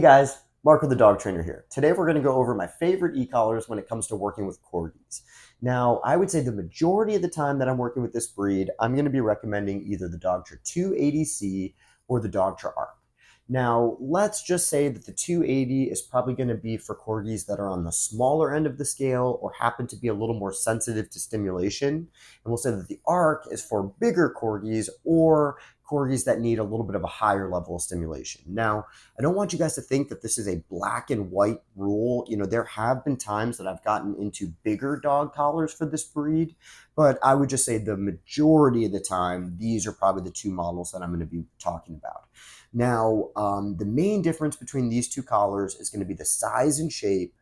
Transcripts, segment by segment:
guys, Marco the dog trainer here. Today we're going to go over my favorite e-collars when it comes to working with corgis. Now, I would say the majority of the time that I'm working with this breed, I'm going to be recommending either the Dogtra 280C or the Dogtra Arc. Now, let's just say that the 280 is probably going to be for corgis that are on the smaller end of the scale or happen to be a little more sensitive to stimulation. And we'll say that the Arc is for bigger corgis or corgis that need a little bit of a higher level of stimulation. Now, I don't want you guys to think that this is a black and white rule. You know, there have been times that I've gotten into bigger dog collars for this breed, but I would just say the majority of the time, these are probably the two models that I'm going to be talking about. Now, the main difference between these two collars is going to be the size and shape,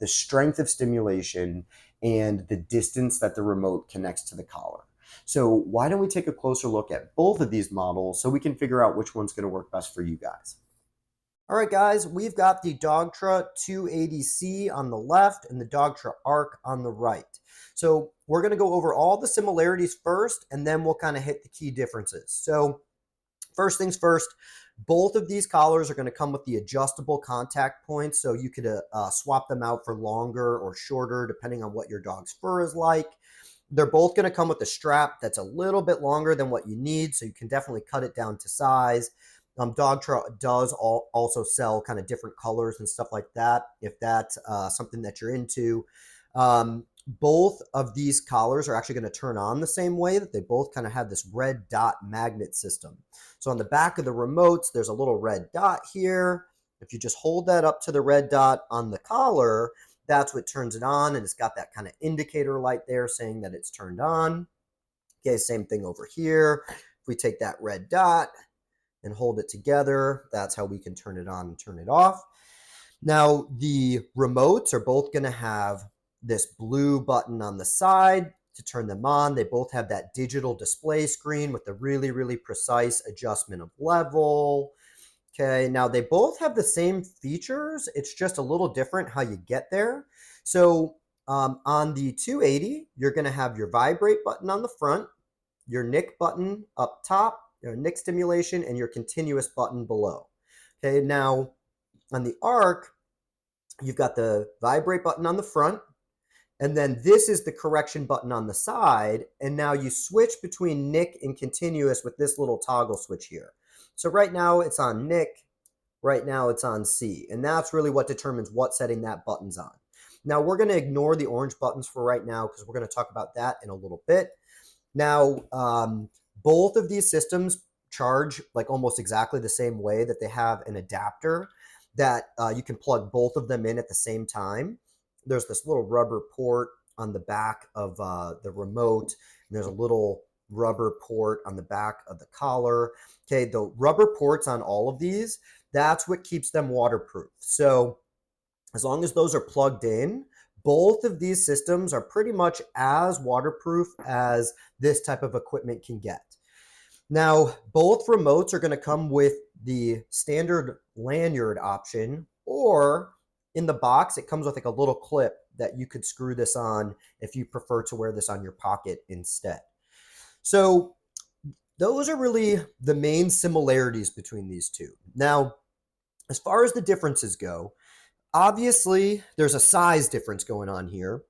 the strength of stimulation, and the distance that the remote connects to the collar. So why don't we take a closer look at both of these models so we can figure out which one's going to work best for you guys. All right, guys, we've got the Dogtra 280C on the left and the Dogtra Arc on the right. So we're going to go over all the similarities first, and then we'll kind of hit the key differences. So first things first, both of these collars are going to come with the adjustable contact points, so you could swap them out for longer or shorter depending on what your dog's fur is like. They're both going to come with a strap that's a little bit longer than what you need, so you can definitely cut it down to size. Dogtra does also sell kind of different colors and stuff like that, if that's something that you're into. Both of these collars are actually going to turn on the same way, that they both kind of have this red dot magnet system. So on the back of the remotes, there's a little red dot here. If you just hold that up to the red dot on the collar, that's what turns it on, and it's got that kind of indicator light there saying that it's turned on. Okay, same thing over here. If we take that red dot and hold it together, that's how we can turn it on and turn it off. Now, the remotes are both going to have this blue button on the side to turn them on. They both have that digital display screen with the really, really precise adjustment of level. Okay, now they both have the same features. It's just a little different how you get there. So on the 280, you're going to have your vibrate button on the front, your Nick button up top, your Nick stimulation, and your continuous button below. Okay, now on the Arc, you've got the vibrate button on the front, and then this is the correction button on the side, and now you switch between Nick and continuous with this little toggle switch here. So right now it's on Nick, right now it's on C, and that's really what determines what setting that button's on. Now we're going to ignore the orange buttons for right now because we're going to talk about that in a little bit. Now, both of these systems charge like almost exactly the same way, that they have an adapter that you can plug both of them in at the same time. There's this little rubber port on the back of the remote, and there's a little rubber port on the back of the collar. Okay, the rubber ports on all of these, that's what keeps them waterproof. So as long as those are plugged in, both of these systems are pretty much as waterproof as this type of equipment can get. Now, both remotes are going to come with the standard lanyard option, or in the box, it comes with like a little clip that you could screw this on if you prefer to wear this on your pocket instead. So those are really the main similarities between these two. Now, as far as the differences go, obviously there's a size difference going on here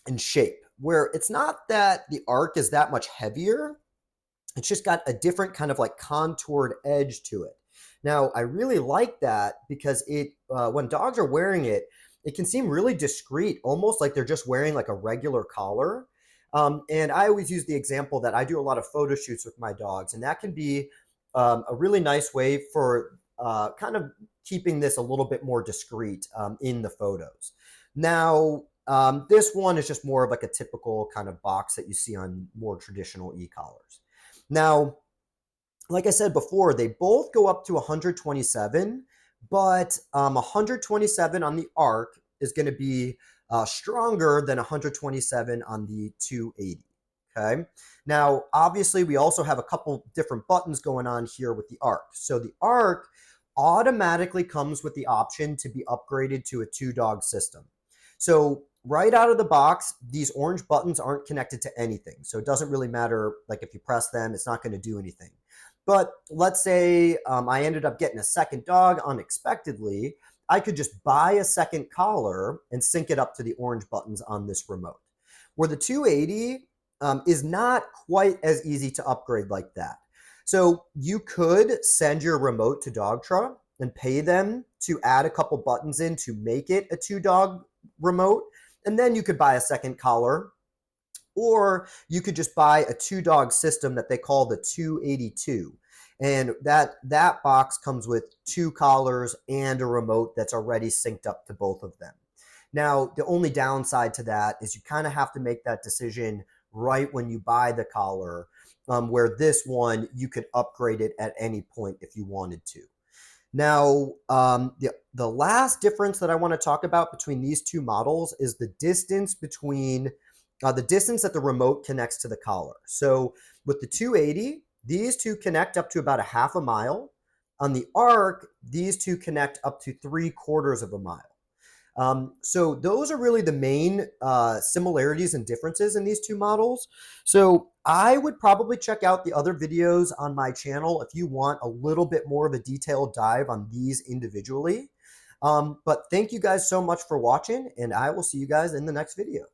and shape, where it's not that the Arc is that much heavier. It's just got a different kind of like contoured edge to it. Now, I really like that because it, when dogs are wearing it, it can seem really discreet, almost like they're just wearing like a regular collar. And I always use the example that I do a lot of photo shoots with my dogs, and that can be a really nice way for kind of keeping this a little bit more discreet in the photos. Now, this one is just more of like a typical kind of box that you see on more traditional e-collars. Now, like I said before, they both go up to 127, but 127 on the Arc is going to be stronger than 127 on the 280. Okay. Now, obviously, we also have a couple different buttons going on here with the Arc. So the Arc automatically comes with the option to be upgraded to a 2-dog system. So right out of the box, these orange buttons aren't connected to anything. So it doesn't really matter, like if you press them, it's not going to do anything. But let's say I ended up getting a second dog unexpectedly. I could just buy a second collar and sync it up to the orange buttons on this remote. Where the 280 is not quite as easy to upgrade like that. So you could send your remote to Dogtra and pay them to add a couple buttons in to make it a 2-dog remote. And then you could buy a second collar, or you could just buy a 2-dog system that they call the 282. And that box comes with 2 collars and a remote that's already synced up to both of them. Now, the only downside to that is you kind of have to make that decision right when you buy the collar, where this one, you could upgrade it at any point if you wanted to. Now, the last difference that I want to talk about between these two models is the distance between the distance that the remote connects to the collar. So with the 280, these two connect up to about a half a mile. On the Arc, these two connect up to 3/4 of a mile. So those are really the main similarities and differences in these two models. So I would probably check out the other videos on my channel if you want a little bit more of a detailed dive on these individually. But thank you guys so much for watching, and I will see you guys in the next video.